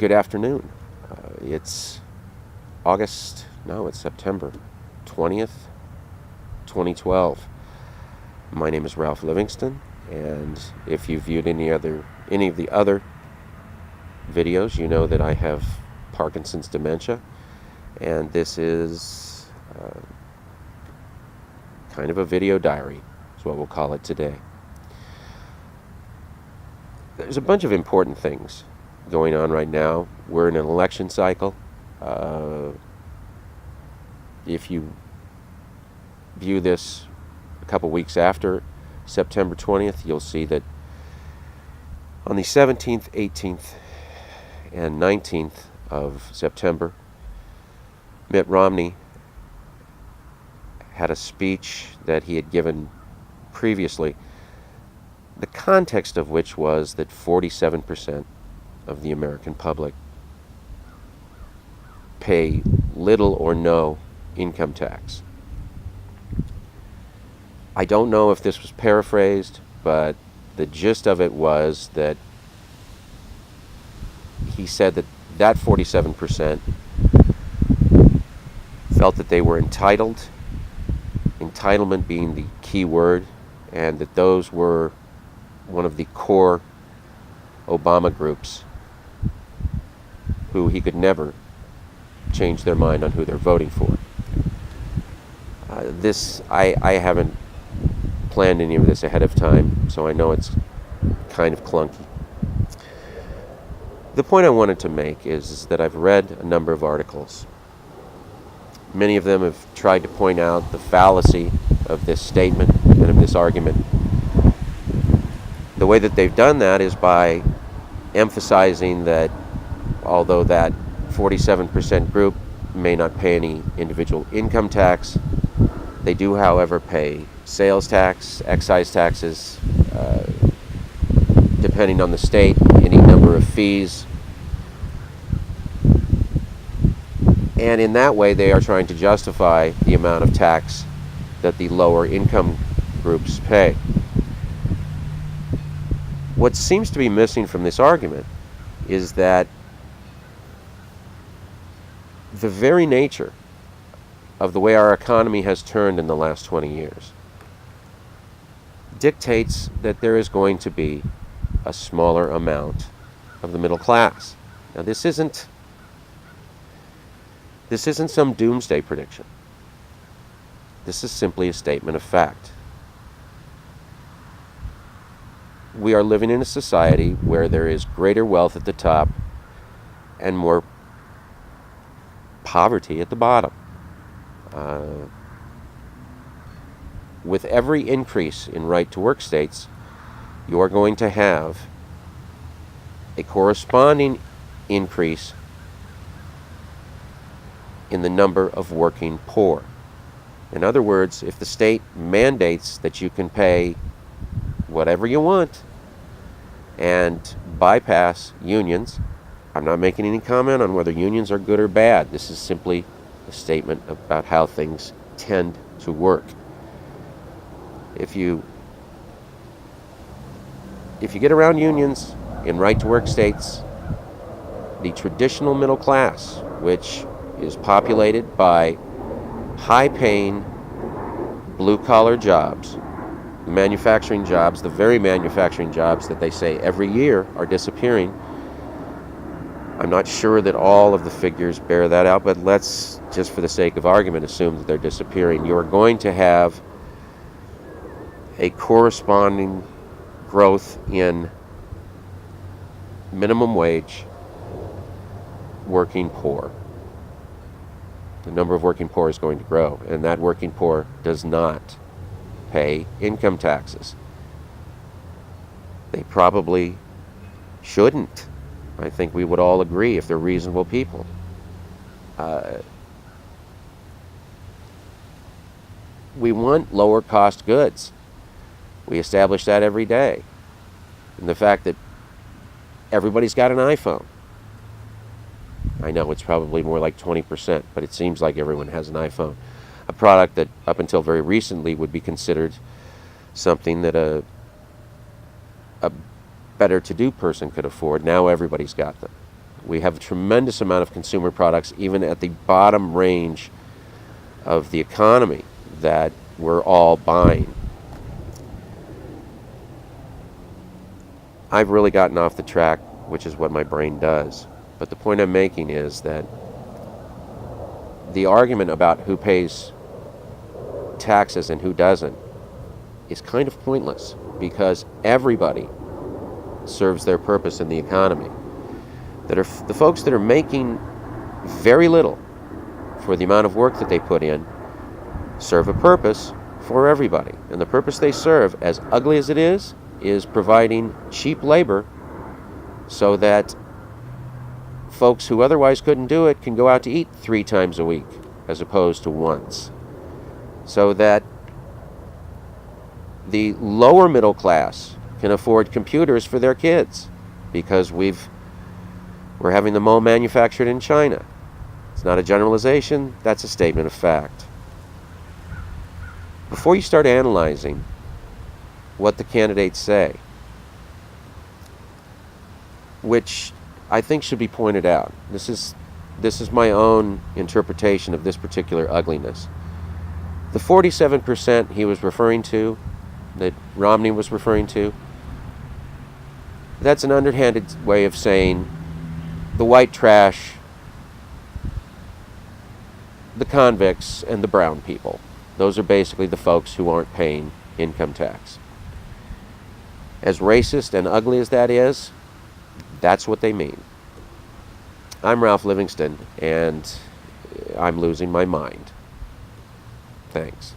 Good afternoon. It's it's September 20th, 2012. My name is Ralph Livingston, and if you've viewed any of the other videos, you know that I have Parkinson's dementia, and this is kind of a video diary, is what we'll call it today. There's a bunch of important things going on right now. We're in an election cycle. If you view this a couple weeks after September 20th, you'll see that on the 17th, 18th, and 19th of September, Mitt Romney had a speech that he had given previously, the context of which was that 47% of the American public pay little or no income tax. I don't know if this was paraphrased, but the gist of it was that he said that 47% felt that they were entitled, entitlement being the key word, and that those were one of the core Obama groups who he could never change their mind on who they're voting for. I haven't planned any of this ahead of time, so I know it's kind of clunky. The point I wanted to make is that I've read a number of articles. Many of them have tried to point out the fallacy of this statement and of this argument. The way that they've done that is by emphasizing that although that 47% group may not pay any individual income tax, they do, however, pay sales tax, excise taxes, depending on the state, any number of fees. And in that way, they are trying to justify the amount of tax that the lower income groups pay. What seems to be missing from this argument is that the very nature of the way our economy has turned in the last 20 years dictates that there is going to be a smaller amount of the middle class. Now, this isn't some doomsday prediction. This is simply a statement of fact. We are living in a society where there is greater wealth at the top and more poverty at the bottom. With every increase in right-to-work states, you are going to have a corresponding increase in the number of working poor. In other words, if the state mandates that you can pay whatever you want and bypass unions, I'm not making any comment on whether unions are good or bad. This is simply a statement about how things tend to work. If you get around unions in right-to-work states, the traditional middle class, which is populated by high-paying blue-collar jobs, manufacturing jobs, the very manufacturing jobs that they say every year are disappearing. I'm not sure that all of the figures bear that out, but let's, just for the sake of argument, assume that they're disappearing. You're going to have a corresponding growth in minimum wage working poor. The number of working poor is going to grow, and that working poor does not pay income taxes. They probably shouldn't. I think we would all agree if they're reasonable people. We want lower cost goods. We establish that every day. And the fact that everybody's got an iPhone. I know it's probably more like 20%, but it seems like everyone has an iPhone. A product that up until very recently would be considered something that a better to-do person could afford. Now everybody's got them. We have a tremendous amount of consumer products, even at the bottom range of the economy, that we're all buying. I've really gotten off the track, which is what my brain does. But the point I'm making is that the argument about who pays taxes and who doesn't is kind of pointless, because everybody serves their purpose in the economy. That are the folks that are making very little for the amount of work that they put in serve a purpose for everybody. And the purpose they serve, as ugly as it is providing cheap labor so that folks who otherwise couldn't do it can go out to eat 3 times a week as opposed to once. So that the lower middle class can afford computers for their kids because we're having them all manufactured in China. It's not a generalization, that's a statement of fact. Before you start analyzing what the candidates say, which I think should be pointed out, this is my own interpretation of this particular ugliness. The 47% he was referring to, that Romney was referring to, that's an underhanded way of saying the white trash, the convicts, and the brown people. Those are basically the folks who aren't paying income tax. As racist and ugly as that is, that's what they mean. I'm Ralph Livingston, and I'm losing my mind. Thanks.